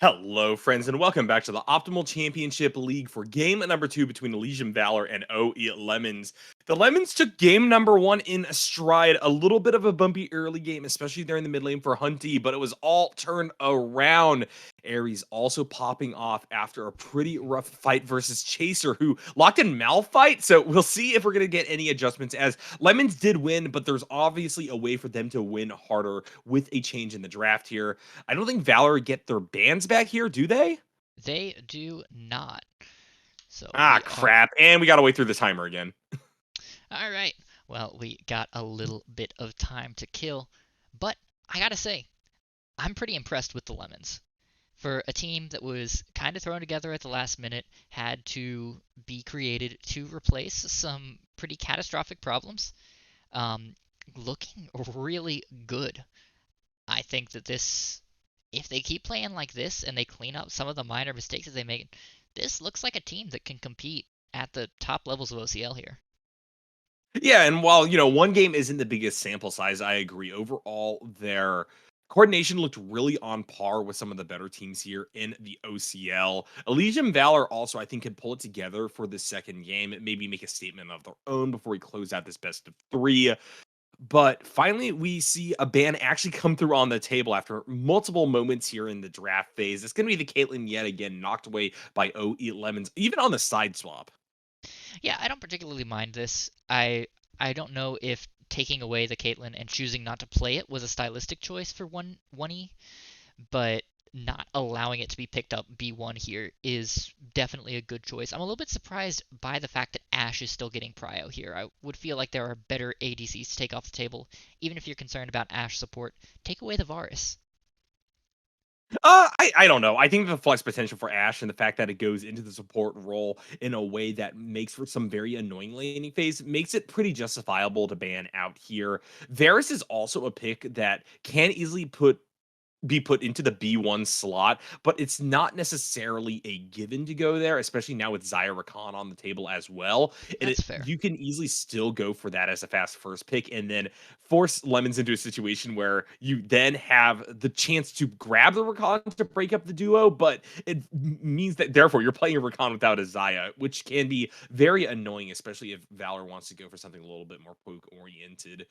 Hello, friends, and welcome back to the Optimal Championship League for game number 2 between Elysium Valor and OE Lemons. The Lemons took game number 1 in stride. A little bit of a bumpy early game, especially there in the mid lane for Hunty, but it was all turned around. Ares also popping off after a pretty rough fight versus Chaser, who locked in Malphite. So we'll see if we're going to get any adjustments, as Lemons did win, but there's obviously a way for them to win harder with a change in the draft here. I don't think Valor get their bans back here, do they? They do not. So Crap. And we got to wait through the timer again. All right. Well, we got a little bit of time to kill, but I gotta say, I'm pretty impressed with the Lemons. For a team that was kind of thrown together at the last minute, had to be created to replace some pretty catastrophic problems, looking really good. I think that if they keep playing like this and they clean up some of the minor mistakes that they make, this looks like a team that can compete at the top levels of OCL here. Yeah, and while, one game isn't the biggest sample size, I agree. Overall, their coordination looked really on par with some of the better teams here in the OCL. Elysium Valor also, I think, could pull it together for the second game, maybe make a statement of their own before we close out this best of 3. But finally, we see a ban actually come through on the table after multiple moments here in the draft phase. It's going to be the Caitlyn yet again, knocked away by OE Lemons, even on the side swap. Yeah, I don't particularly mind this. I don't know if taking away the Caitlyn and choosing not to play it was a stylistic choice for 1E, but not allowing it to be picked up B1 here is definitely a good choice. I'm a little bit surprised by the fact that Ashe is still getting prio here. I would feel like there are better ADCs to take off the table. Even if you're concerned about Ashe support, take away the Varus. I don't know. I think the flex potential for Ashe and the fact that it goes into the support role in a way that makes for some very annoying laning phase makes it pretty justifiable to ban out here. Varus is also a pick that can easily be put into the B1 slot, but it's not necessarily a given to go there, especially now with Xayah Rakan on the table as well. That's fair. You can easily still go for that as a fast first pick and then force Lemons into a situation where you then have the chance to grab the Rakan to break up the duo, but it means that therefore you're playing a Rakan without a Xayah, which can be very annoying, especially if Valor wants to go for something a little bit more poke oriented.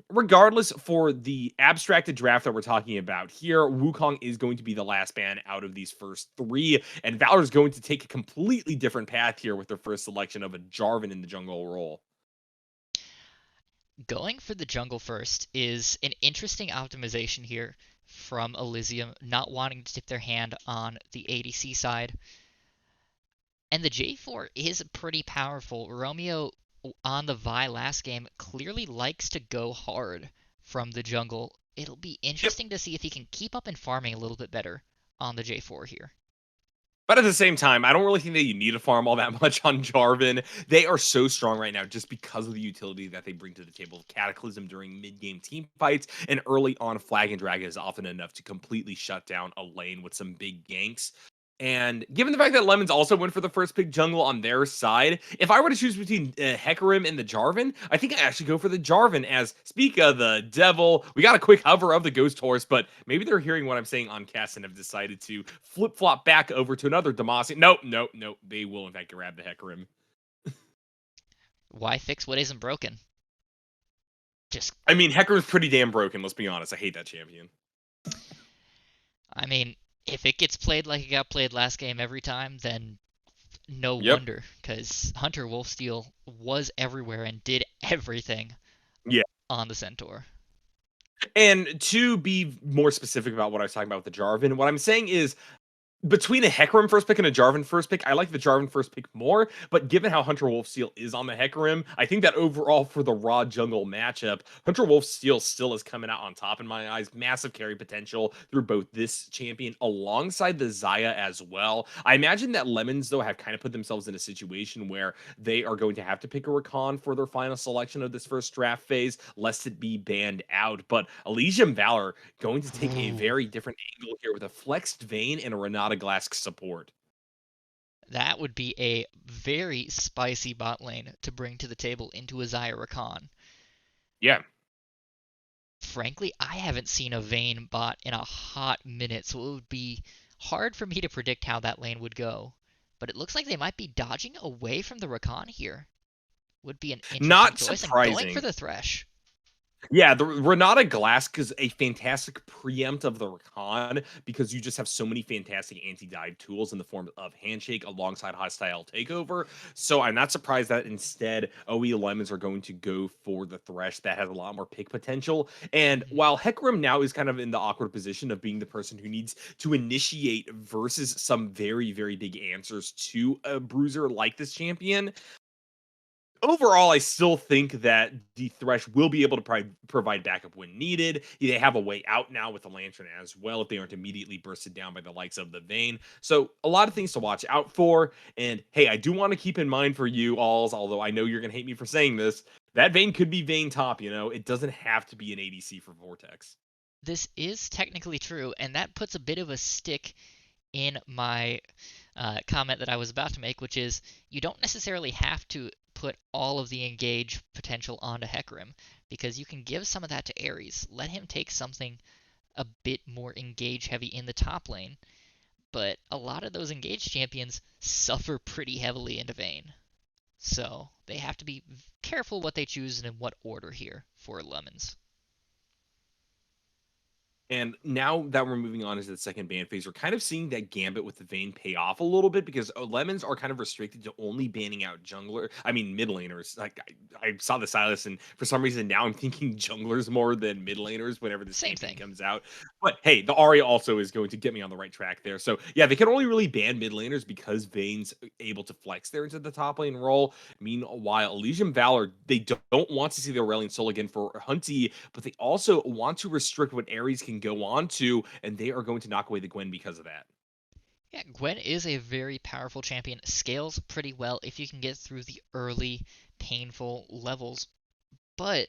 Regardless, for the abstracted draft that we're talking about here, Wukong is going to be the last ban out of these first 3, and Valor is going to take a completely different path here with their first selection of a Jarvan in the jungle role. Going for the jungle first is an interesting optimization here from Elysium, not wanting to tip their hand on the ADC side. And the J4 is pretty powerful. Romeo on the Vi last game clearly likes to go hard from the jungle. It'll be interesting to see if he can keep up in farming a little bit better on the J4 here. But at the same time, I don't really think that you need to farm all that much on Jarvan. They are so strong right now just because of the utility that they bring to the table. Cataclysm during mid-game team fights and early on Flag and Drag is often enough to completely shut down a lane with some big ganks. And given the fact that Lemons also went for the first pick jungle on their side, if I were to choose between Hecarim and the Jarvan, I think I actually go for the Jarvan. As speak of the devil, we got a quick hover of the Ghost Horse, but maybe they're hearing what I'm saying on cast and have decided to flip flop back over to another Demacian. Nope. They will in fact grab the Hecarim. Why fix what isn't broken? I mean, Hecarim's pretty damn broken. Let's be honest. I hate that champion. I mean, if it gets played like it got played last game every time, then no wonder, because Hunter Wolfsteal was everywhere and did everything on the Centaur. And to be more specific about what I was talking about with the Jarvan, what I'm saying is between a Hecarim first pick and a Jarvan first pick, I like the Jarvan first pick more. But given how Hunter Wolfsteal is on the Hecarim, I think that overall for the raw jungle matchup, Hunter Wolfsteal still is coming out on top in my eyes. Massive carry potential through both this champion alongside the Xayah as well. I imagine that Lemons, though, have kind of put themselves in a situation where they are going to have to pick a Rakan for their final selection of this first draft phase, lest it be banned out. But Elysium Valor going to take a very different angle here with a flexed Vayne and a Renata Glass support. That would be a very spicy bot lane to bring to the table into a Xayah Rakan. Yeah. Frankly, I haven't seen a Vayne bot in a hot minute, so it would be Hard for me to predict how that lane would go, but it looks like they might be dodging away from the Rakan here. Would be an interesting Not choice, and going for surprising. the Thresh. Yeah, the Renata Glass is a fantastic preempt of the Rakan because you just have so many fantastic anti-dive tools in the form of Handshake alongside Hostile Takeover. So I'm not surprised that instead OE Lemons are going to go for the Thresh that has a lot more pick potential. And Mhm. while Hecarim now is kind of in the awkward position of being the person who needs to initiate versus some very, very big answers to a bruiser like this champion, overall, I still think that the Thresh will be able to provide backup when needed. They have a way out now with the Lantern as well if they aren't immediately bursted down by the likes of the Vayne. So a lot of things to watch out for. And hey, I do want to keep in mind for you alls, although I know you're going to hate me for saying this, that Vayne could be Vayne top. It doesn't have to be an ADC for Vortex. This is technically true, and that puts a bit of a stick in my comment that I was about to make, which is you don't necessarily have to put all of the engage potential onto Hecarim, because you can give some of that to Ares. Let him take something a bit more engage heavy in the top lane, but a lot of those engage champions suffer pretty heavily into Vayne. So they have to be careful what they choose and in what order here for Lemons. And now that we're moving on into the second ban phase, we're kind of seeing that gambit with the Vayne pay off a little bit because lemons are kind of restricted to only banning out mid laners. Like I saw the Silas, and for some reason now I'm thinking junglers more than mid laners whenever this Same champion thing. comes out. But hey, the Arya also is going to get me on the right track there. So yeah, they can only really ban mid laners because Vayne's able to flex there into the top lane role. Meanwhile, Elysium Valor, they don't want to see the Aurelion Soul again for Hunty, but they also want to restrict what Ares can go on to, and they are going to knock away the Gwen because of that. Yeah, Gwen is a very powerful champion. Scales pretty well if you can get through the early, painful levels. But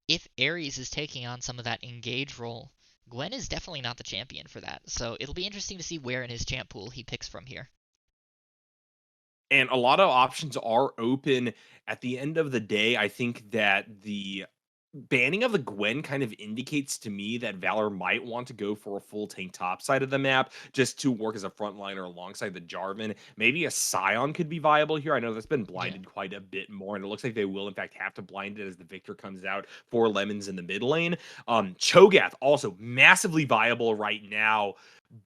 if Ares is taking on some of that engage role, Gwen is definitely not the champion for that. So it'll be interesting to see where in his champ pool he picks from here. And a lot of options are open. At the end of the day, I think that the banning of the Gwen kind of indicates to me that Valor might want to go for a full tank top side of the map just to work as a frontliner alongside the Jarvan. Maybe a Scion could be viable here. I know that's been Yeah. blinded quite a bit more, and it looks like they will in fact have to blind it as the Victor comes out for Lemons in the mid lane. Cho'Gath also massively viable right now.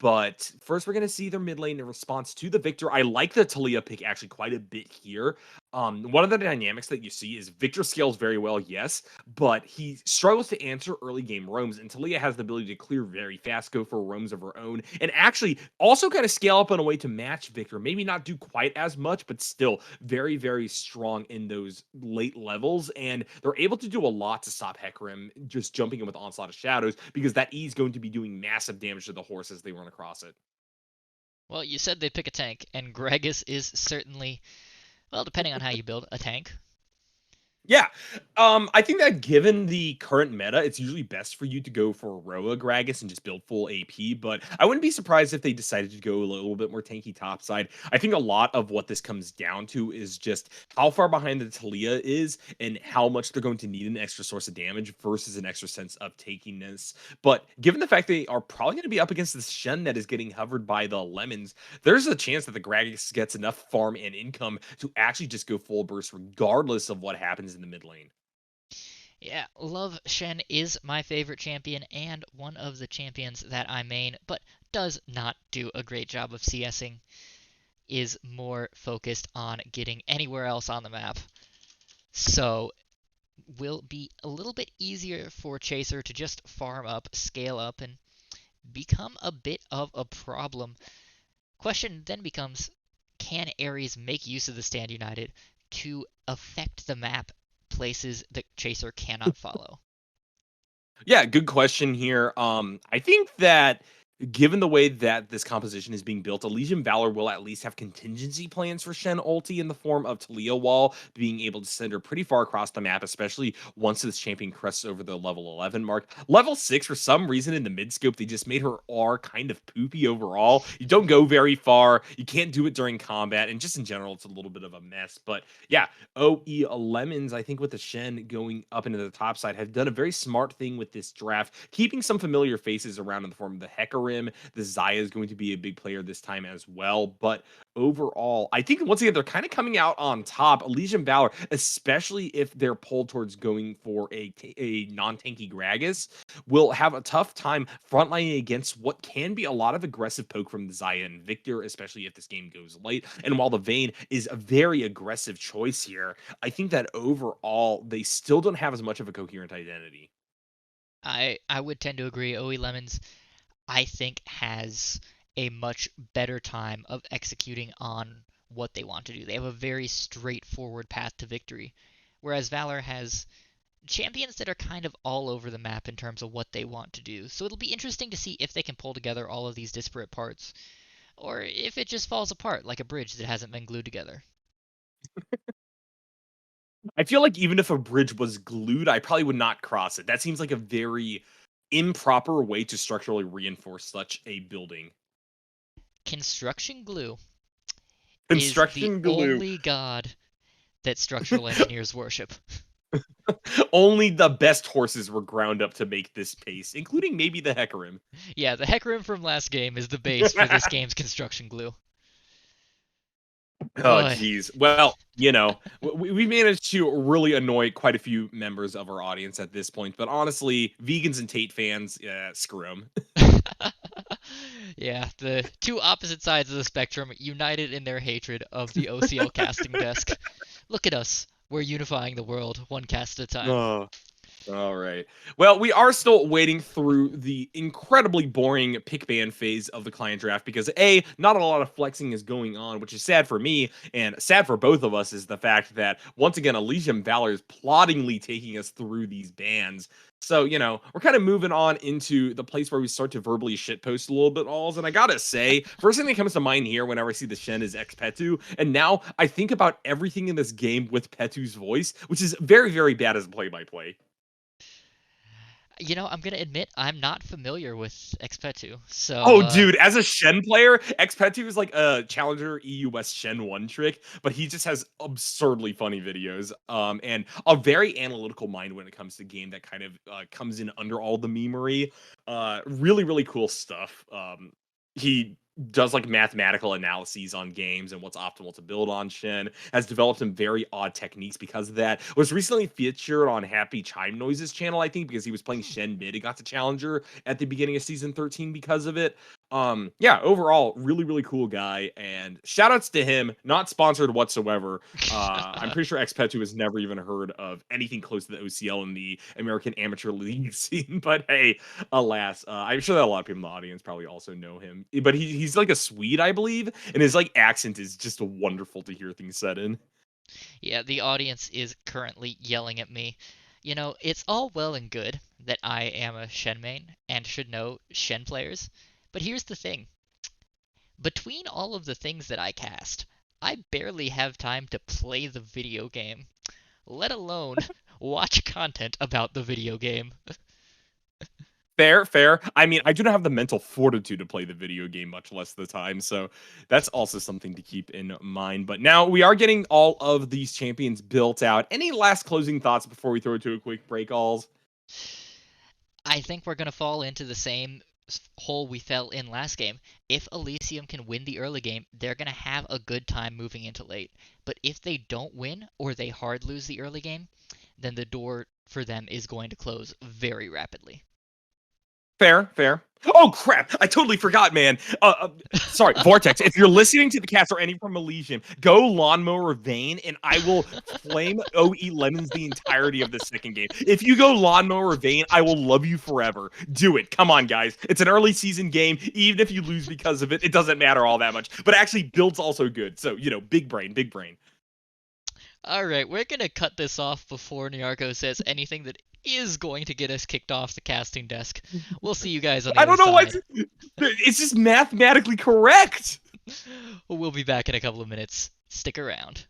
But first, we're going to see their mid lane in response to the Victor. I like the Talia pick actually quite a bit here. One of the dynamics that you see is Victor scales very well, yes, but he struggles to answer early game roams, and Talia has the ability to clear very fast, go for roams of her own, and actually also kind of scale up in a way to match Victor. Maybe not do quite as much, but still very, very strong in those late levels, and they're able to do a lot to stop Hecarim just jumping in with Onslaught of Shadows, because that E is going to be doing massive damage to the horse as they run across it. Well, you said they'd pick a tank, and Gragas is certainly, well, depending on how you build a tank. Yeah. I think that given the current meta, it's usually best for you to go for Roa Gragas and just build full AP, but I wouldn't be surprised if they decided to go a little bit more tanky topside. I think a lot of what this comes down to is just how far behind the Talia is and how much they're going to need an extra source of damage versus an extra sense of takiness. But given the fact they are probably going to be up against this Shen that is getting hovered by the Lemons, there's a chance that the Gragas gets enough farm and income to actually just go full burst regardless of what happens in the mid lane. Yeah, Love Shen is my favorite champion and one of the champions that I main, but does not do a great job of CSing. Is more focused on getting anywhere else on the map. So will be a little bit easier for Chaser to just farm up, scale up, and become a bit of a problem. Question then becomes, can Ares make use of the Stand United to affect the map places that Chaser cannot follow? Yeah, good question here. I think that given the way that this composition is being built, Elysium Valor will at least have contingency plans for Shen ulti in the form of Talia Wall being able to send her pretty far across the map, especially once this champion crests over the level 11 mark. Level 6, for some reason in the mid scope, they just made her R kind of poopy overall. You don't go very far, you can't do it during combat, and just in general, it's a little bit of a mess. But yeah, OE Lemons, I think with the Shen going up into the top side, have done a very smart thing with this draft, keeping some familiar faces around in the form of the Hecarim Hecarim. The Xayah is going to be a big player this time as well. But overall, I think once again, they're kind of coming out on top. Elysium Valor, especially if they're pulled towards going for a non-tanky Gragas, will have a tough time frontlining against what can be a lot of aggressive poke from the Xayah and Victor, especially if this game goes late. And while the Vayne is a very aggressive choice here, I think that overall they still don't have as much of a coherent identity. I would tend to agree. OE Lemons, I think, has a much better time of executing on what they want to do. They have a very straightforward path to victory, whereas Valor has champions that are kind of all over the map in terms of what they want to do. So it'll be interesting to see if they can pull together all of these disparate parts, or if it just falls apart like a bridge that hasn't been glued together. I feel like even if a bridge was glued, I probably would not cross it. That seems like a very improper way to structurally reinforce such a building. Construction glue is the Construction glue. only god that structural engineers worship. Only the best horses were ground up to make this pace, including maybe the Hecarim. Yeah, the Hecarim from last game is the base for this game's construction glue. Oh, Boy. geez. Well, we managed to really annoy quite a few members of our audience at this point. But honestly, vegans and Tate fans, screw them. Yeah, the two opposite sides of the spectrum united in their hatred of the OCL casting desk. Look at us. We're unifying the world, one cast at a time. Oh. All right. Well, we are still waiting through the incredibly boring pick ban phase of the client draft because not a lot of flexing is going on, which is sad for me and sad for both of us is the fact that once again, Elysium Valor is ploddingly taking us through these bans. So, we're kind of moving on into the place where we start to verbally shitpost a little bit, Aulz. And I gotta say, first thing that comes to mind here whenever I see the Shen is X-Petu. And now I think about everything in this game with Petu's voice, which is very, very bad as a play-by-play. I'm gonna admit I'm not familiar with Xpetu, so. Oh, dude, as a Shen player, Xpetu is like a Challenger EU West Shen 1 trick, but he just has absurdly funny videos, and a very analytical mind when it comes to game that kind of comes in under all the memery. Really, really cool stuff. He does like mathematical analyses on games and what's optimal to build on Shen, has developed some very odd techniques because of that. Was recently featured on Happy Chime Noises channel, I think, because he was playing Shen mid and got to Challenger at the beginning of season 13 because of it. Yeah, overall, really, really cool guy, and shout outs to him, not sponsored whatsoever. I'm pretty sure Xpetu has never even heard of anything close to the OCL in the American Amateur League scene, but hey, alas, I'm sure that a lot of people in the audience probably also know him, but he's like a Swede, I believe, and his like accent is just wonderful to hear things said in. Yeah, the audience is currently yelling at me. It's all well and good that I am a Shen main and should know Shen players, but here's the thing. Between all of the things that I cast, I barely have time to play the video game, let alone watch content about the video game. Fair. I mean, I do not have the mental fortitude to play the video game, much less the time, so that's also something to keep in mind. But now we are getting all of these champions built out. Any last closing thoughts before we throw it to a quick break, Aulz? I think we're going to fall into the same hole we fell in last game. If Elysium can win the early game, they're going to have a good time moving into late. But if they don't win, or they hard lose the early game, then the door for them is going to close very rapidly. Fair. Oh, crap. I totally forgot, man. Sorry, Vortex, if you're listening to the cast or any from Elysium, go Lawnmower Vayne, and I will flame OE Lemons the entirety of the second game. If you go Lawnmower Vayne, I will love you forever. Do it. Come on, guys. It's an early season game. Even if you lose because of it, it doesn't matter all that much. But actually, build's also good. So, big brain. Alright, we're going to cut this off before Nyarko says anything that is going to get us kicked off the casting desk. We'll see you guys on the other side. It's just mathematically correct. We'll be back in a couple of minutes. Stick around.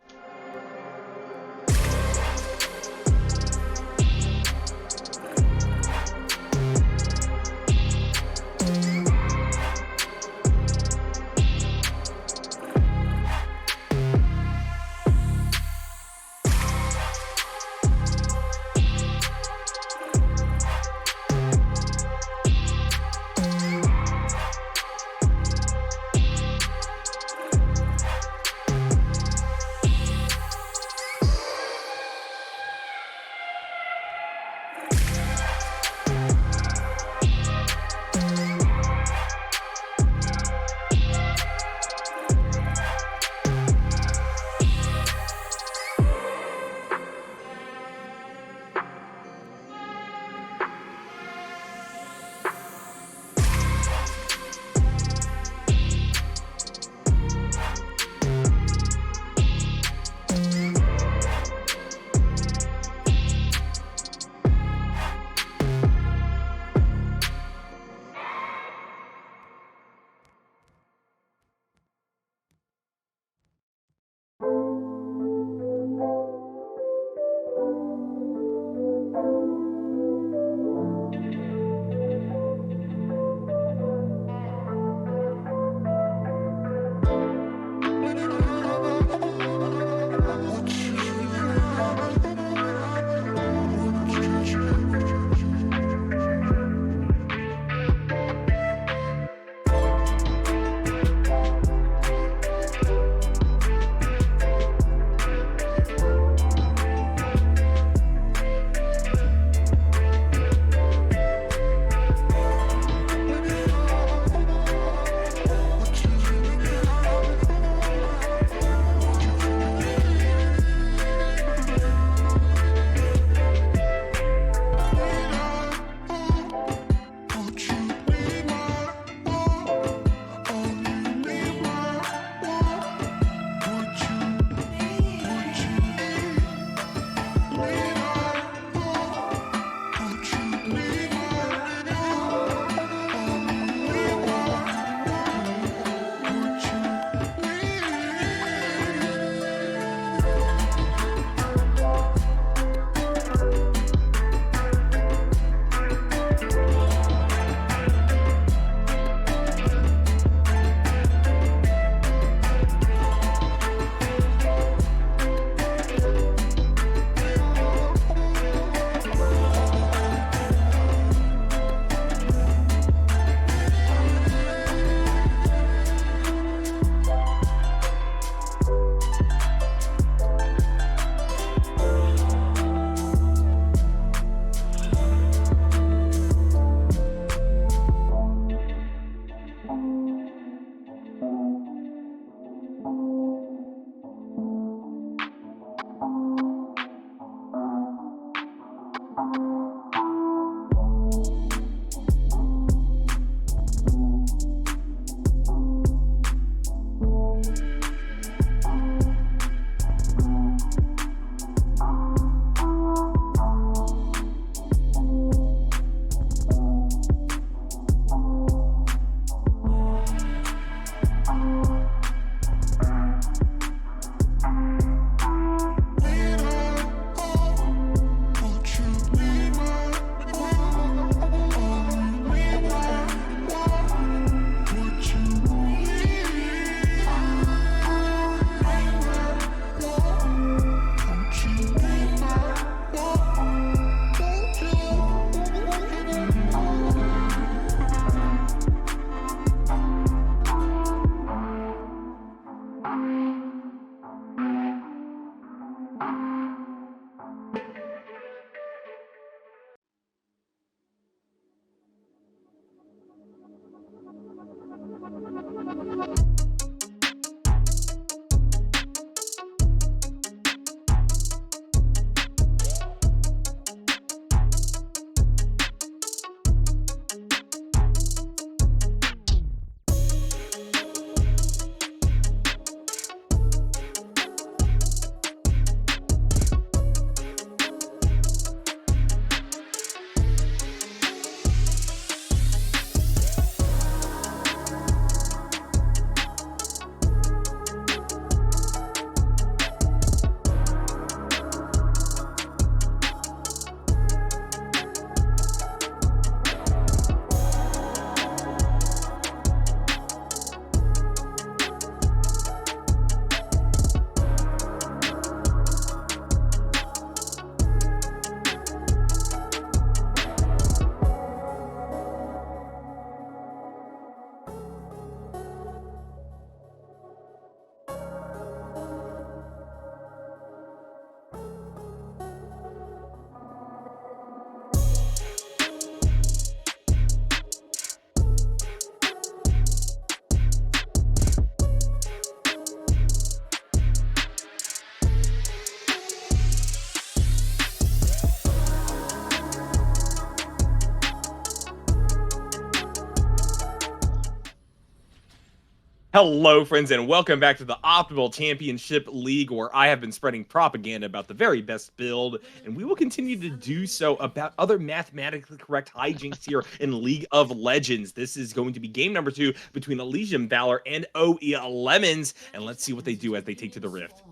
Hello, friends, and welcome back to the Optimal Championship League, where I have been spreading propaganda about the very best build, and we will continue to do so about other mathematically correct hijinks here in League of Legends. This is going to be game number 2 between Elysium Valor and OE Lemons, and let's see what they do as they take to the Rift.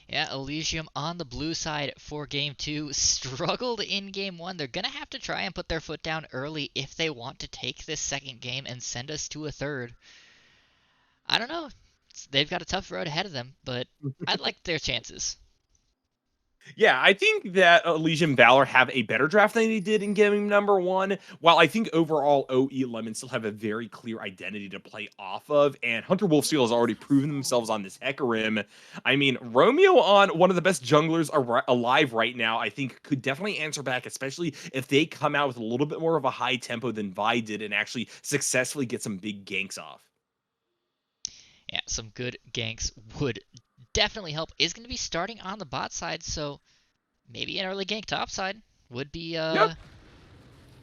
Yeah, Elysium on the blue side for game 2 struggled in game 1. They're going to have to try and put their foot down early if they want to take this second game and send us to a third. I don't know. They've got a tough road ahead of them, but I'd like their chances. Yeah, I think that Elysium Valor have a better draft than they did in game number 1, while I think overall OE Lemons still have a very clear identity to play off of, and Hunter Wolfseal has already proven themselves on this Hecarim. I mean, Romeo on one of the best junglers alive right now, I think could definitely answer back, especially if they come out with a little bit more of a high tempo than Vi did and actually successfully get some big ganks off. Yeah, some good ganks would definitely help. Is going to be starting on the bot side, so maybe an early gank top side would be Yep.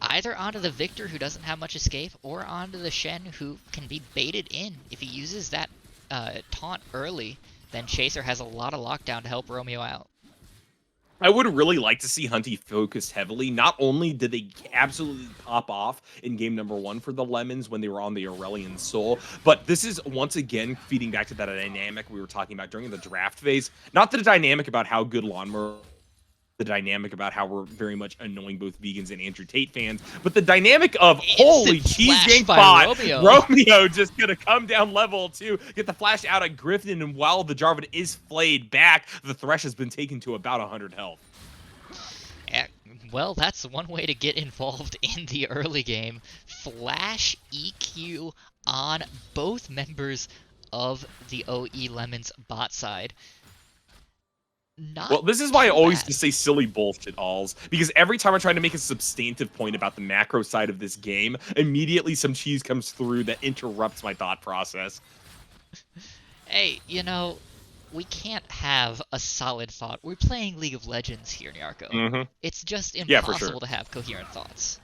either onto the Victor, who doesn't have much escape, or onto the Shen, who can be baited in. If he uses that taunt early, then Chaser has a lot of lockdown to help Romeo out. I would really like to see Hunty focus heavily. Not only did they absolutely pop off in game number 1 for the Lemons when they were on the Aurelion Soul, but this is once again feeding back to that dynamic we were talking about during the draft phase. Not the dynamic about how good Lawnmower, the dynamic about how we're very much annoying both vegans and Andrew Tate fans, but the dynamic of holy cheese gang bot, Romeo just gonna come down level 2, get the flash out at Griffin, and while the Jarvan is flayed back, the Thresh has been taken to about 100 health. Yeah, well, that's one way to get involved in the early game. Flash EQ on both members of the OE Lemons bot side. Well, this is why I always bad. just say silly bullshit, Aulz, because every time I try to make a substantive point about the macro side of this game, immediately some cheese comes through that interrupts my thought process. Hey, you know, we can't have a solid thought. We're playing League of Legends here, Nyarko. It's just impossible to have coherent thoughts.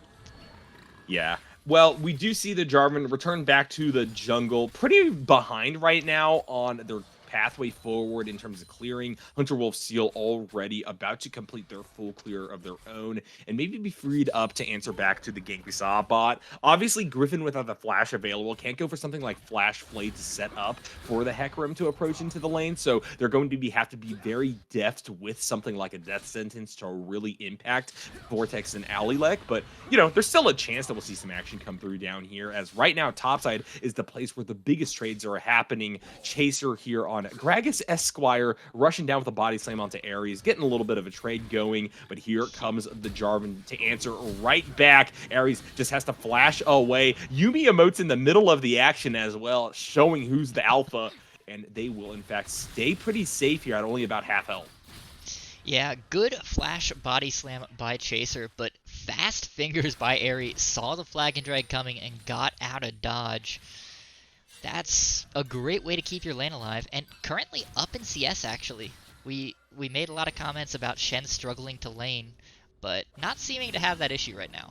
Yeah. Well, we do see the Jarvan return back to the jungle, pretty behind right now on their pathway forward in terms of clearing. Hunter Wolfseal already about to complete their full clear of their own and maybe be freed up to answer back to the gank we saw bot. Obviously, Griffin without the flash available can't go for something like Flash Flay to set up for the Hecarim to approach into the lane, so they're going to have to be very deft with something like a Death Sentence to really impact Vortex and Alilek, but you know, there's still a chance that we'll see some action come through down here, as right now topside is the place where the biggest trades are happening. Chaser here on Gragas Esquire rushing down with a body slam onto Ares, getting a little bit of a trade going, but here comes the Jarvan to answer right back. Ares just has to flash away. Yuumi emotes in the middle of the action as well, showing who's the alpha, and they will in fact stay pretty safe here at only about half health. Yeah, good flash body slam by Chaser, but fast fingers by Ares, saw the flag and drag coming and got out of dodge. That's a great way to keep your lane alive, and currently up in CS actually. We made a lot of comments about Shen struggling to lane, but not seeming to have that issue right now.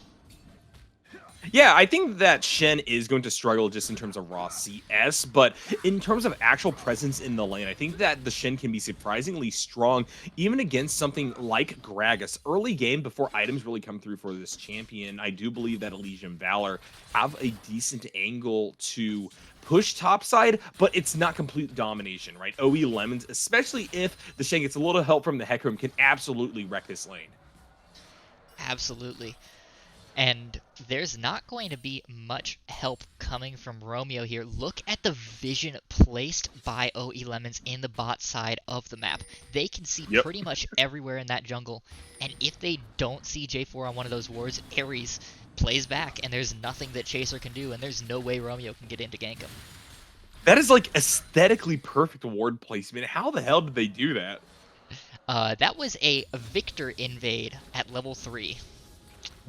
Yeah, I think that Shen is going to struggle just in terms of raw CS, but in terms of actual presence in the lane, I think that the Shen can be surprisingly strong, even against something like Gragas. Early game, before items really come through for this champion, I do believe that Elysium Valor have a decent angle to push topside, but it's not complete domination, right? OE Lemons, especially if the Shen gets a little help from the Hecarim, can absolutely wreck this lane. Absolutely. And there's not going to be much help coming from Romeo here. Look at the vision placed by OE Lemons in the bot side of the map. They can see pretty much everywhere in that jungle, and if they don't see J4 on one of those wards, Ares plays back, and there's nothing that Chaser can do, and there's no way Romeo can get in to gank him. That is like aesthetically perfect ward placement. How the hell did they do that? That was a Victor invade at level 3.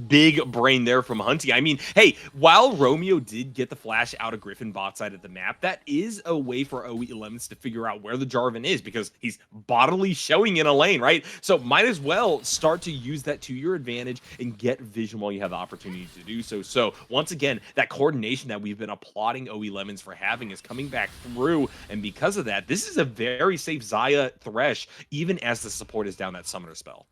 Big brain there from Hunty. I mean, hey, while Romeo did get the flash out of Griffin bot side of the map, that is a way for OE Lemons to figure out where the Jarvan is because he's bodily showing in a lane, right? So might as well start to use that to your advantage and get vision while you have the opportunity to do so. So once again, that coordination that we've been applauding OE Lemons for having is coming back through. And because of that, this is a very safe Xayah Thresh, even as the support is down that summoner spell.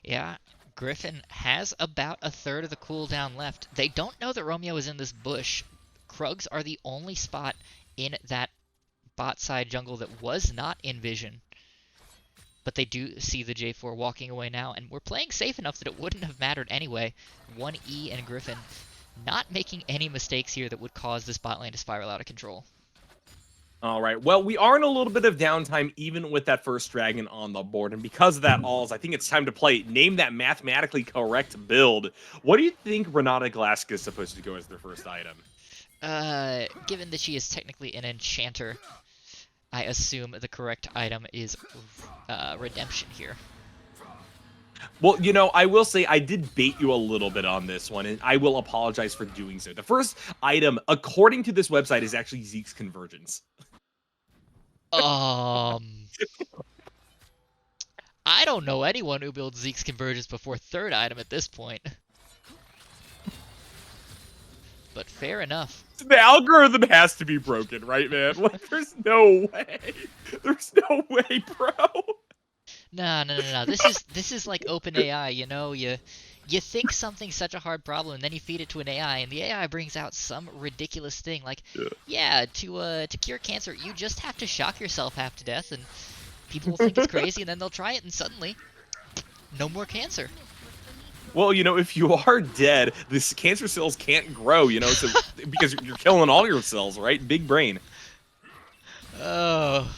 Yeah, Griffin has about a third of the cooldown left. They don't know that Romeo is in this bush. Krugs are the only spot in that bot side jungle that was not in vision. But they do see the J4 walking away now, and we're playing safe enough that it wouldn't have mattered anyway. 1E and Griffin not making any mistakes here that would cause this bot lane to spiral out of control. All right. Well, we are in a little bit of downtime, even with that first dragon on the board. And because of that, Aulz, I think it's time to play Name That Mathematically Correct Build. What do you think Renata Glask is supposed to go as their first item? Given that she is technically an enchanter, I assume the correct item is Redemption here. Well, you know, I will say I did bait you a little bit on this one, and I will apologize for doing so. The first item, according to this website, is actually Zeke's Convergence. I don't know anyone who builds Zeke's Convergence before third item at this point. But fair enough. The algorithm has to be broken, right, man? Like, there's no way. There's no way, bro. No. This is like OpenAI, you know? You think something's such a hard problem, and then you feed it to an AI, and the AI brings out some ridiculous thing. Like, yeah, to cure cancer, you just have to shock yourself half to death, and people will think it's crazy, and then they'll try it, and suddenly, no more cancer. Well, you know, if you are dead, this cancer cells can't grow, you know, so because you're killing all your cells, right? Big brain. Oh.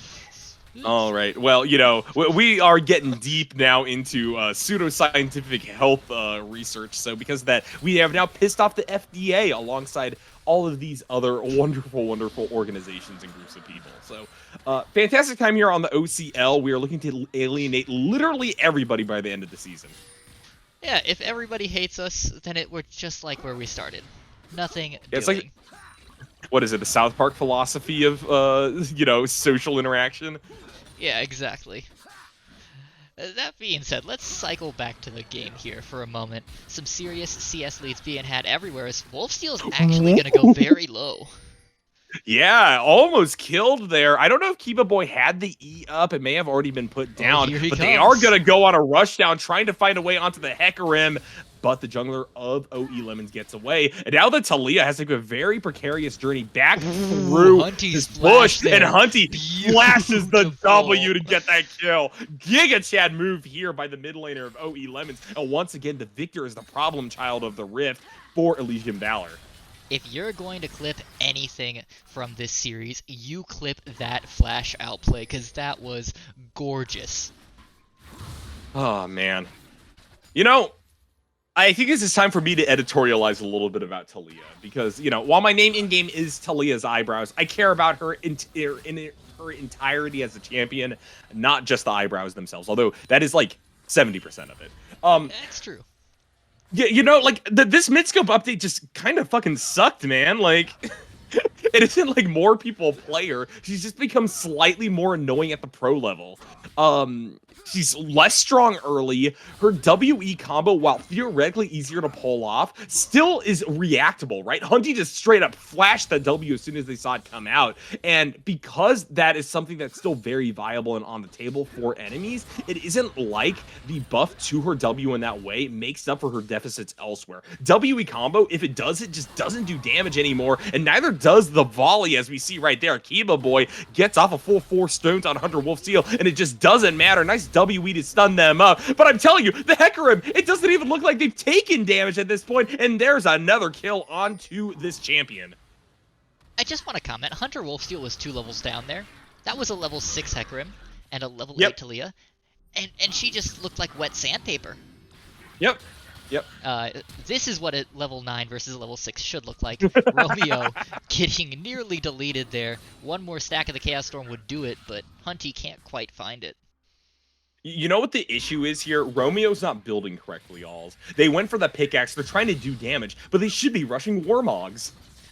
All right. Well, you know, we are getting deep now into pseudoscientific health research. So because of that, we have now pissed off the FDA alongside all of these other wonderful, wonderful organizations and groups of people. So fantastic time here on the OCL. We are looking to alienate literally everybody by the end of the season. Yeah, if everybody hates us, then we're just like where we started. Nothing doing. It's like, what is it, the South Park philosophy of, you know, social interaction? Yeah, exactly. That being said, let's cycle back to the game here for a moment. Some serious CS leads being had everywhere as Wolfsteal is actually going to go very low. Yeah, almost killed there. I don't know if Kiba Boy had the E up. It may have already been put down. But they are going to go on a rush down, trying to find a way onto the Hecarim. But the jungler of OE Lemons gets away. And now the Talia has to go a very precarious journey back through this bush. And Hunty flashes the W to get that kill. Giga Chad move here by the mid laner of OE Lemons. And once again, the Victor is the problem child of the Rift for Elysium Valor. If you're going to clip anything from this series, you clip that flash outplay, because that was gorgeous. Oh, man. You know, I think this is time for me to editorialize a little bit about Talia, because, you know, while my name in-game is Talia's eyebrows, I care about her in her entirety as a champion, not just the eyebrows themselves, although that is like 70% of it. That's true. Yeah, you know, like, this mid-scope update just kind of fucking sucked, man. Like, it isn't like more people play her. She's just become slightly more annoying at the pro level. She's less strong early. Her WE combo, while theoretically easier to pull off, still is reactable, right? Hunty just straight up flashed the W as soon as they saw it come out. And because that is something that's still very viable and on the table for enemies, it isn't like the buff to her W in that way makes up for her deficits elsewhere. WE combo, if it does, it just doesn't do damage anymore, and neither does the volley, as we see right there. Kiba Boy gets off a full 4 stones on Hunter Wolfsteal, and it just doesn't matter. Nice WE to stun them up. But I'm telling you, the Hecarim, it doesn't even look like they've taken damage at this point, and there's another kill onto this champion. I just want to comment, Hunter Wolfsteal was 2 levels down there. That was a level 6 Hecarim and a level 8 Talia, and she just looked like wet sandpaper. Yep. This is what a level 9 versus a level 6 should look like. Romeo getting nearly deleted there. One more stack of the Chaos Storm would do it, but Hunty can't quite find it. You know what the issue is here? Romeo's not building correctly, Aulz. They went for the pickaxe. They're trying to do damage, but they should be rushing Warmogs.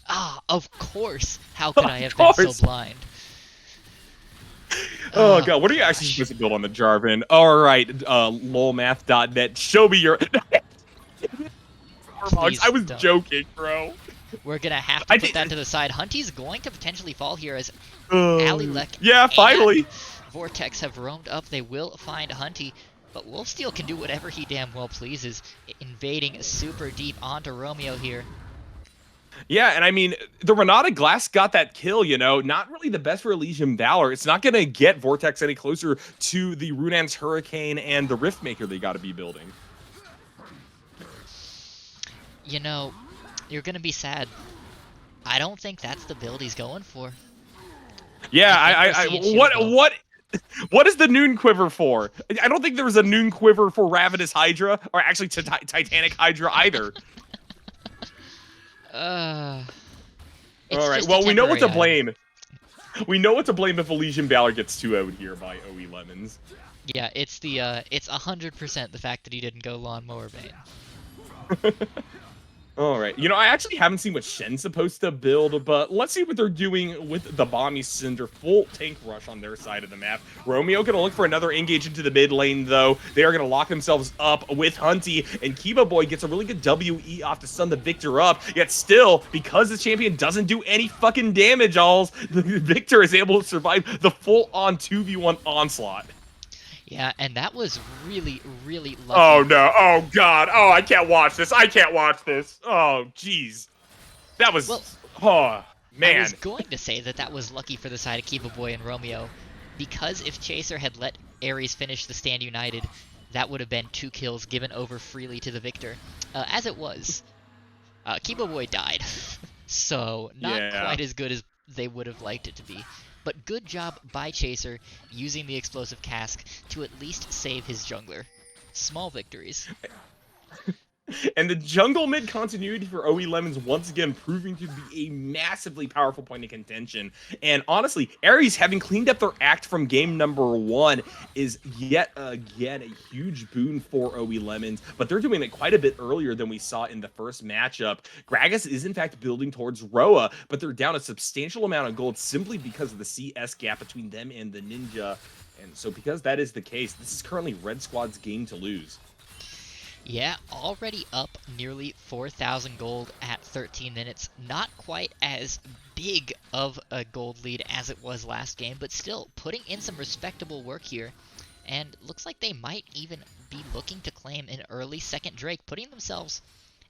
Ah, of course. How could I have Of been so course. blind? Oh god, what are you Gosh. actually supposed to build on the Jarvan? All right, lolmath.net, show me your Warmogs. Please I was don't. joking, bro. We're gonna have to put that to the side. Hunty's going to potentially fall here as Alilek yeah, finally. and Vortex have roamed up. They will find Hunty, but Wolfsteal can do whatever he damn well pleases, invading super deep onto Romeo here. Yeah, and I mean, the Renata Glass got that kill, you know, not really the best for Elysium Valor. It's not going to get Vortex any closer to the Runan's Hurricane and the Riftmaker they got to be building. You know, you're gonna be sad. I don't think that's the build he's going for. Yeah, what is the Noon Quiver for? I don't think there was a Noon Quiver for Ravenous Hydra, or actually Titanic Hydra either. All right, well, we know what to blame. We know what to blame if Elysium Valor gets 2-0'd here by OE Lemons. Yeah, it's 100% the fact that he didn't go Lawnmower Bane. All right, you know, I actually haven't seen what Shen's supposed to build, but let's see what they're doing with the Bomby Cinder. Full tank rush on their side of the map. Romeo gonna look for another engage into the mid lane, though. They are gonna lock themselves up with Hunty, and Kiba Boy gets a really good WE off to stun the Victor up. Yet still, because this champion doesn't do any fucking damage, Aulz, the Victor is able to survive the full-on 2v1 onslaught. Yeah, and that was really, really lucky. Oh, no. Oh, God. Oh, I can't watch this. I can't watch this. Oh, jeez. That was... Well, oh, man. I was going to say that was lucky for the side of Kiba Boy and Romeo, because if Chaser had let Ares finish the stand united, that would have been 2 kills given over freely to the Victor. As it was, Kiba Boy died, so not quite as good as they would have liked it to be. But good job by Chaser using the explosive cask to at least save his jungler. Small victories. And the jungle mid continuity for OE Lemons once again proving to be a massively powerful point of contention. And honestly, Ares having cleaned up their act from game number 1 is yet again a huge boon for OE Lemons, but they're doing it quite a bit earlier than we saw in the first matchup. Gragas is in fact building towards Roa, but they're down a substantial amount of gold simply because of the CS gap between them and the Ninja. And so because that is the case, this is currently Red Squad's game to lose. Yeah, already up nearly 4,000 gold at 13 minutes. Not quite as big of a gold lead as it was last game, but still putting in some respectable work here. And looks like they might even be looking to claim an early second Drake, putting themselves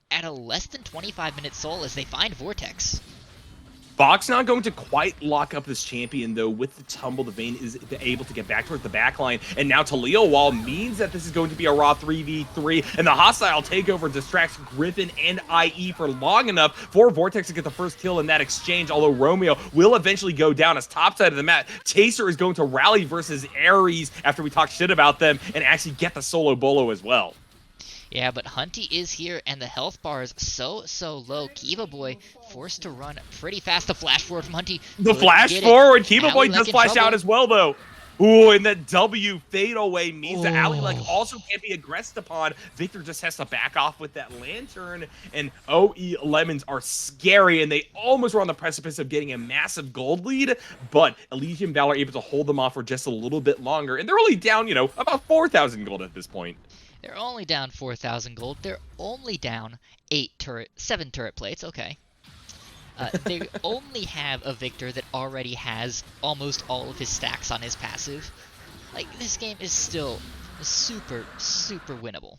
at a less than 25-minute soul as they find Vortex. Fox not going to quite lock up this champion, though. With the tumble, the Vayne is able to get back towards the backline. And now Taliyah Wall means that this is going to be a raw 3v3. And the hostile takeover distracts Griffin and IE for long enough for Vortex to get the first kill in that exchange. Although Romeo will eventually go down as top side of the map. Chaser is going to rally versus Ares after we talk shit about them and actually get the solo bolo as well. Yeah, but Hunty is here, and the health bar is so low. Kiba Boy forced to run pretty fast. The flash forward from Hunty. The flash forward. Kiba Boy does flash out as well, though. Ooh, and that W fadeaway means that Alilek also can't be aggressed upon. Victor just has to back off with that lantern, and OE Lemons are scary, and they almost were on the precipice of getting a massive gold lead, but Elysium Valor able to hold them off for just a little bit longer, and they're only down, you know, about 4,000 gold at this point. They're only down 4,000 gold. They're only down 7 turret plates. Okay. They only have a Victor that already has almost all of his stacks on his passive. Like, this game is still super winnable.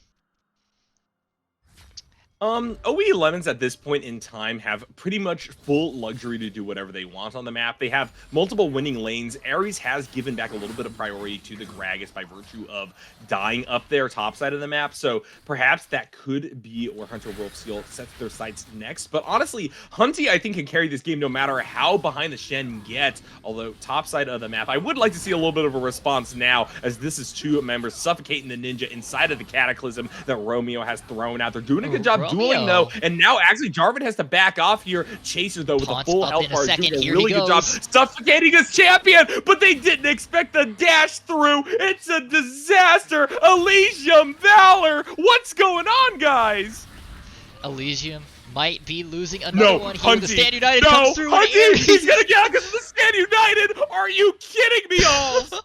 OE Lemons at this point in time have pretty much full luxury to do whatever they want on the map. They have multiple winning lanes. Ares has given back a little bit of priority to the Gragas by virtue of dying up there top side of the map. So perhaps that could be where Hunter Wolfseal sets their sights next. But honestly, Hunty, I think, can carry this game no matter how behind the Shen gets. Although top side of the map, I would like to see a little bit of a response now, as this is 2 members suffocating the Ninja inside of the Cataclysm that Romeo has thrown out. They're doing a good job dueling though, Romeo and now actually Jarvan has to back off here. Chaser though with the taunts full up health in a bar is second. doing a Here really he good job goes. suffocating his champion, but they didn't expect the dash through. It's a disaster. Elysium Valor, what's going on, guys? Elysium might be losing another No, one here. The Hunty. Stand United No, comes through. Hunty, he's gonna get out because of the Stand United. Are you kidding me, Aulz?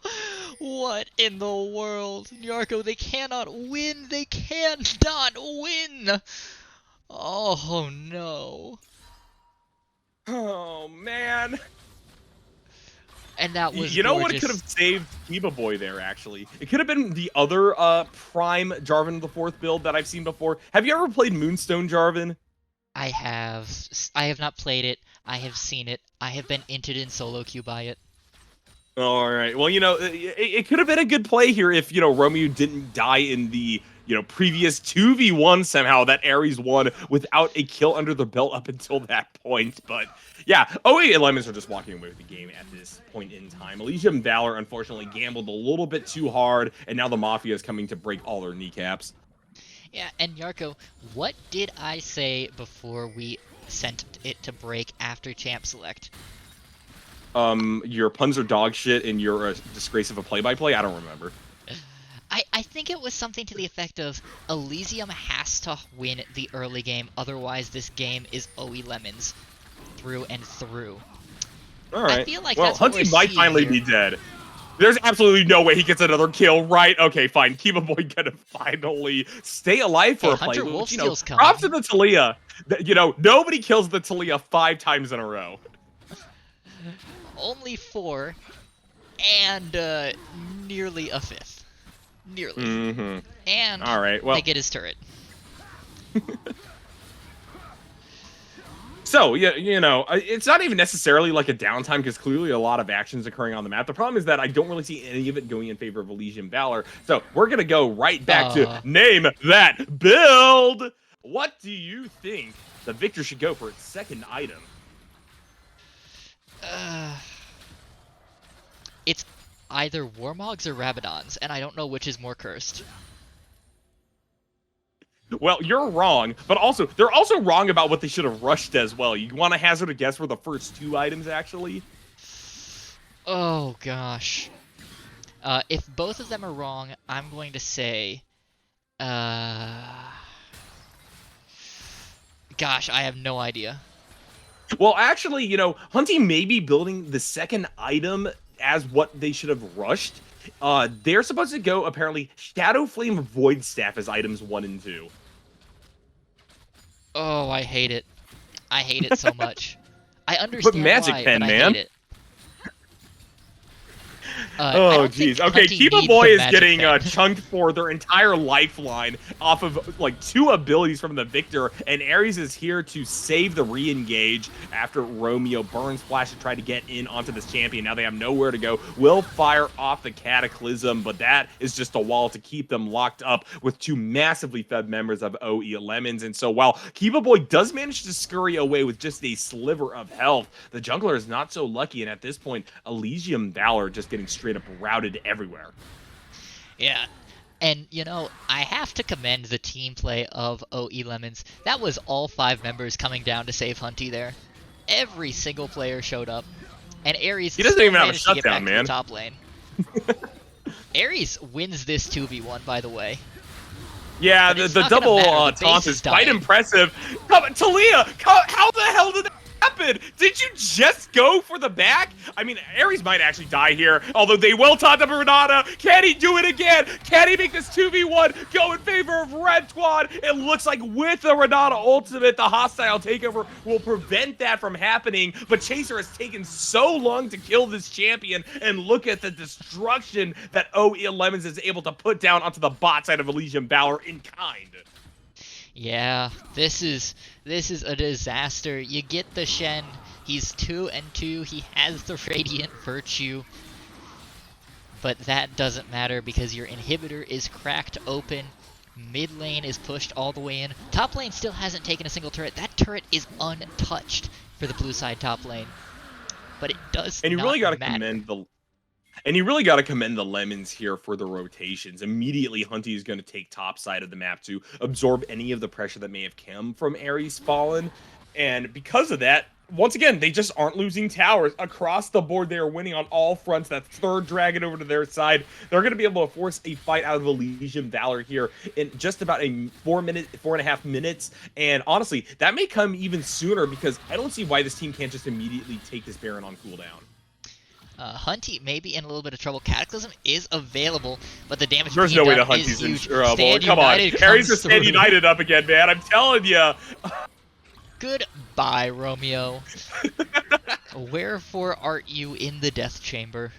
What in the world? Nyarko, they cannot win. They cannot win. Oh, no. Oh, man. And that was You know what gorgeous. could have saved Kiba Boy there, actually? It could have been the other Prime Jarvan of the 4th build that I've seen before. Have you ever played Moonstone Jarvan? I have not played it. I have seen it. I have been entered in solo queue by it. All right. Well, it could have been a good play here if, Romeo didn't die in the, previous 2v1 somehow that Ares won without a kill under the belt up until that point. But yeah, OA and Lemons are just walking away with the game at this point in time. Elysium Valor, unfortunately, gambled a little bit too hard, and now the Mafia is coming to break all their kneecaps. Yeah, and Nyarko, what did I say before we sent it to break after Champ Select? Your puns are dog shit and you're a disgrace of a play-by-play? I don't remember. I think it was something to the effect of Elysium has to win the early game, otherwise this game is OE Lemons through and through. All right. I feel like well, that's what Hunty we're might seeing finally here. be dead. There's absolutely no way he gets another kill, right? Okay, fine. Kiba Boy gonna finally stay alive for Hey, a play. Hunter Which, Wolfsteel's coming. props to the Talia. Nobody kills the Talia 5 times in a row. Only 4, and nearly a 5th. Nearly. Mm-hmm. And All right, well. they get his turret. So, yeah, it's not even necessarily like a downtime because clearly a lot of action's occurring on the map. The problem is that I don't really see any of it going in favor of Elysium Valor. So we're going to go right back to name that build. What do you think the victor should go for its second item? It's either Warmogs or Rabadons, and I don't know which is more cursed. Well, you're wrong, but also they're also wrong about what they should have rushed as well. You want to hazard a guess for the first 2 items, actually? Oh, gosh. If both of them are wrong, I'm going to say... Gosh, I have no idea. Well, actually, Hunty may be building the second item as what they should have rushed. They're supposed to go, apparently, Shadow Flame Void Staff as items 1 and 2. Oh, I hate it. I hate it so much. I understand Magic why, Pen, but I man. hate it. Oh, jeez. Okay, Hunty Kiba needs Boy the is Magic getting Pen. chunked for their entire lifeline off of, like, 2 abilities from the Victor, and Ares is here to save the re-engage after Romeo burns Flash to try to get in onto this champion. Now they have nowhere to go. Will fire off the Cataclysm, but that is just a wall to keep them locked up with 2 massively fed members of OE Lemons. And so while Kiba Boy does manage to scurry away with just a sliver of health, the jungler is not so lucky, and at this point, Elysium Valor just getting straight up routed everywhere. Yeah. And, I have to commend the team play of OE Lemons. That was all 5 members coming down to save Hunty there. Every single player showed up. And Ares He doesn't still even have a managed to get back shutdown, to man. the top lane. Ares wins this 2v1, by the way. Yeah, But it's the not gonna double matter, the taunt base is is quite dying. impressive. Talia, how the hell did that happen? Did you just go for the back? I mean, Ares might actually die here, although they will taunt up Renata. Can he do it again? Can he make this 2v1 go in favor of Red Squad? It looks like with the Renata ultimate, the hostile takeover will prevent that from happening, but Chaser has taken so long to kill this champion, and look at the destruction that OE Lemons is able to put down onto the bot side of Elysium Valor in kind. Yeah, this is a disaster. You get the Shen. He's 2 and 2. He has the Radiant Virtue. But that doesn't matter because your inhibitor is cracked open. Mid lane is pushed all the way in. Top lane still hasn't taken a single turret. That turret is untouched for the blue side top lane. But it does And you not really got to matter. commend And you really got to commend the Lemons here for the rotations. Immediately, Hunty is going to take top side of the map to absorb any of the pressure that may have come from Ares Fallen. And because of that, once again, they just aren't losing towers. Across the board, they are winning on all fronts. That third dragon over to their side. They're going to be able to force a fight out of Elysium Valor here in just about a 4.5 minutes. And honestly, that may come even sooner because I don't see why this team can't just immediately take this Baron on cooldown. Hunty may be in a little bit of trouble. Cataclysm is available, but the damage There's no way the Hunty's in trouble. Come on. Ares is Stand United up again, man. I'm telling you. Goodbye, Romeo. Wherefore art you in the death chamber?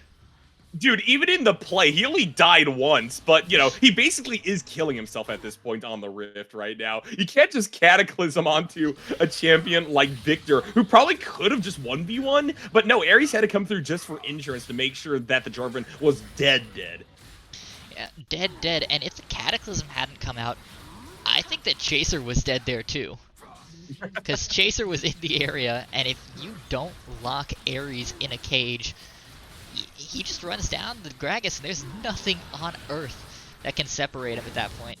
Dude, even in the play, he only died once, but, you know, he basically is killing himself at this point on the Rift right now. You can't just Cataclysm onto a champion like Victor, who probably could have just 1v1, but no, Ares had to come through just for insurance to make sure that the Jarvan was dead. Yeah, dead, and if the Cataclysm hadn't come out, I think that Chaser was dead there too. Because Chaser was in the area, and if you don't lock Ares in a cage, he just runs down the Gragas, and there's nothing on Earth that can separate him at that point.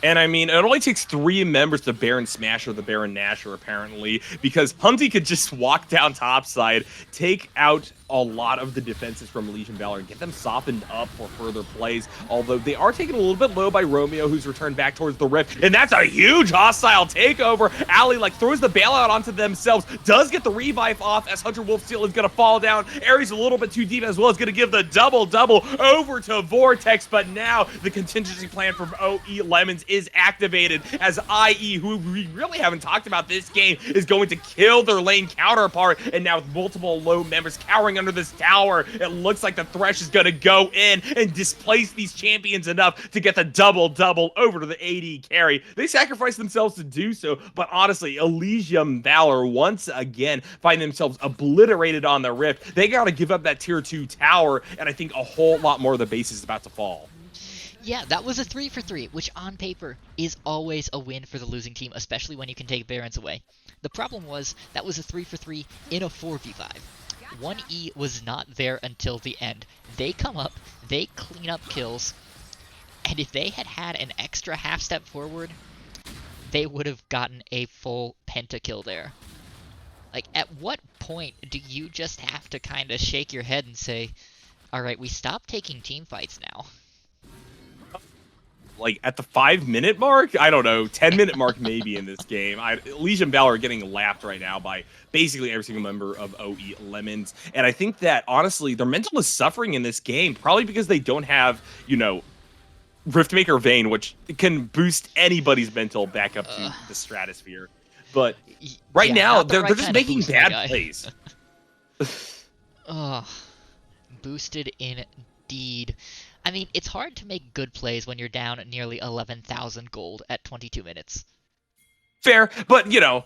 And I mean, it only takes 3 members to Baron Smasher the Baron Nasher, apparently, because Hunty could just walk down topside, take out a lot of the defenses from Elysium Valor and get them softened up for further plays, although they are taken a little bit low by Romeo, who's returned back towards the Rift, and that's a huge hostile takeover. Ali, like, throws the bailout onto themselves, does get the revive off as Hunter Wolfsteel is going to fall down. Ares a little bit too deep as well, is going to give the double over to Vortex, but now the contingency plan from OE Lemons is activated as IE, who we really haven't talked about this game, is going to kill their lane counterpart, and now with multiple low members cowering under this tower, it looks like the Thresh is going to go in and displace these champions enough to get the double over to the AD carry. They sacrifice themselves to do so, but honestly, Elysium Valor once again find themselves obliterated on the Rift. They got to give up that tier 2 tower, and I think a whole lot more of the base is about to fall. Yeah, that was a 3 for 3, which on paper is always a win for the losing team, especially when you can take Barons away. The problem was that was a 3 for 3 in a 4v5. 1E was not there until the end. They come up, they clean up kills, and if they had had an extra half step forward, they would have gotten a full pentakill there. Like, at what point do you just have to kind of shake your head and say, alright, we stopped taking team fights now? Like, at the 5-minute mark? I don't know, 10-minute mark maybe in this game. Elysium Valor are getting lapped right now by basically every single member of OE Lemons. And I think that, honestly, their mental is suffering in this game, probably because they don't have, you know, Riftmaker Vayne, which can boost anybody's mental back up to the stratosphere. But right now, they're just making bad plays. Boosted indeed. I mean, it's hard to make good plays when you're down nearly 11,000 gold at 22 minutes. Fair, but, you know,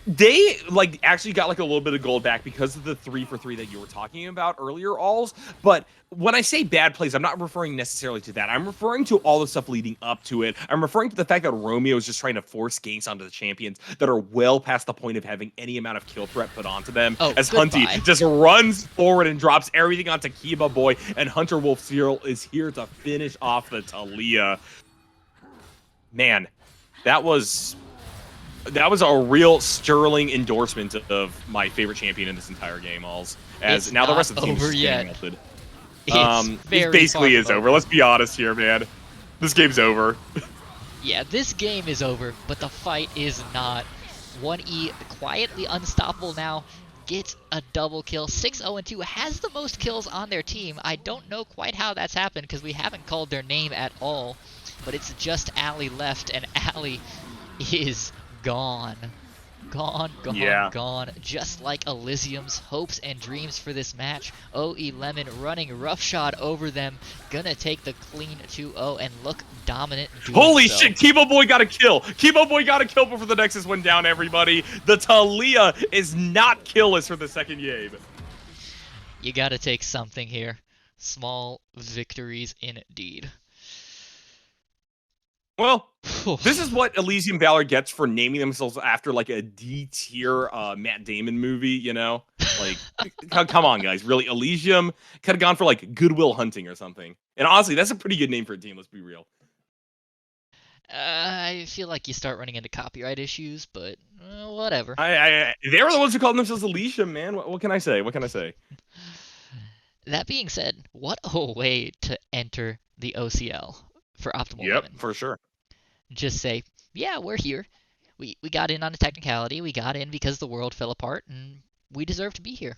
they, like, actually got, like, a little bit of gold back because of the 3 for 3 that you were talking about earlier, Aulz. But when I say bad plays, I'm not referring necessarily to that. I'm referring to all the stuff leading up to it. I'm referring to the fact that Romeo is just trying to force ganks onto the champions that are well past the point of having any amount of kill threat put onto them. As Hunty just runs forward and drops everything onto Kiba Boy, and Hunter Wolfsteel is here to finish off the Talia. Man, that was a real sterling endorsement of my favorite champion in this entire game, Aulz. As now the rest of the team is getting melted. It basically is over. Let's be honest here, man. This game's over. Yeah, this game is over, but the fight is not. 1E, quietly unstoppable now, gets a double kill. 6-0-2, has the most kills on their team. I don't know quite how that's happened because we haven't called their name at all, but it's just Ali left, and Ali is gone. Gone. Just like Elysium's hopes and dreams for this match. OE Lemon running roughshod over them. Gonna take the clean 2-0 and look dominant. Holy shit, Kiba Boy got a kill. Kiba Boy got a kill before the Nexus went down, everybody. The Talia is not killless for the second game. You gotta take something here. Small victories indeed. Well, this is what Elysium Valor gets for naming themselves after, like, a D-tier Matt Damon movie, you know? Like, come on, guys. Really, Elysium could have gone for like Goodwill Hunting or something. And honestly, that's a pretty good name for a team. Let's be real. I feel like you start running into copyright issues, but whatever. They were the ones who called themselves Elysium, man. What can I say? What can I say? That being said, what a way to enter the OCL for Optimal Yep, Lemon. for sure. Just say, yeah, we're here. We got in on a technicality. We got in because the world fell apart, and we deserve to be here.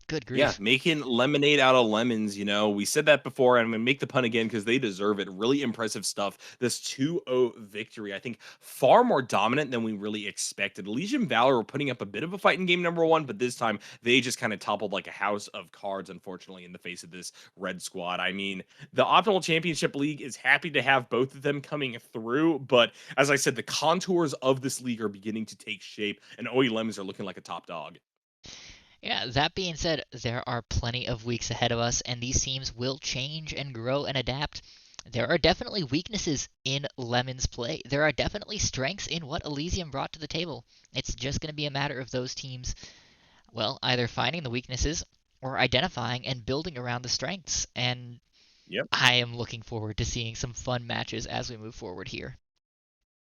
Good Yeah, grief. making lemonade out of lemons, we said that before, and I'm gonna make the pun again because they deserve it. Really impressive stuff. This 2-0 victory, I think, far more dominant than we really expected. Elysium Valor were putting up a bit of a fight in game number one, but this time they just kind of toppled like a house of cards, unfortunately, in the face of this red squad. I mean, the Optimal Championship League is happy to have both of them coming through, but as I said, the contours of this league are beginning to take shape, and OE Lemons are looking like a top dog. Yeah, that being said, there are plenty of weeks ahead of us, and these teams will change and grow and adapt. There are definitely weaknesses in Lemon's play. There are definitely strengths in what Elysium brought to the table. It's just going to be a matter of those teams, well, either finding the weaknesses or identifying and building around the strengths. And Yep. I am looking forward to seeing some fun matches as we move forward here.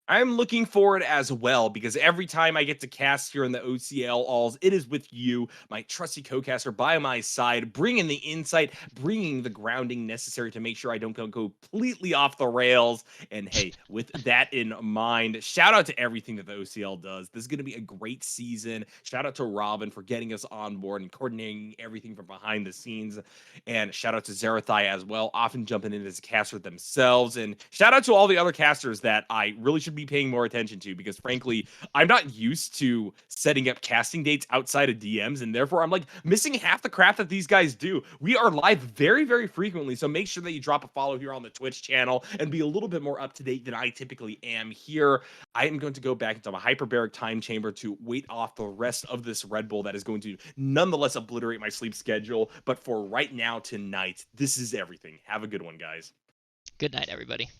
I'm looking forward as well because every time I get to cast here in the OCL Alls, it is with you, my trusty co-caster by my side, bringing the insight, bringing the grounding necessary to make sure I don't go completely off the rails. And hey, with that in mind, shout out to everything that the OCL does. This is going to be a great season. Shout out to Robin for getting us on board and coordinating everything from behind the scenes. And shout out to Zerathai as well, often jumping in as a caster themselves. And shout out to all the other casters that I really should be paying more attention to because, frankly, I'm not used to setting up casting dates outside of DMs. And therefore, I'm like missing half the crap that these guys do. We are live very, very frequently. So make sure that you drop a follow here on the Twitch channel and be a little bit more up to date than I typically am here. I am going to go back into my hyperbaric time chamber to wait off the rest of this Red Bull that is going to nonetheless obliterate my sleep schedule. But for right now, tonight, this is everything. Have a good one, guys. Good night, everybody.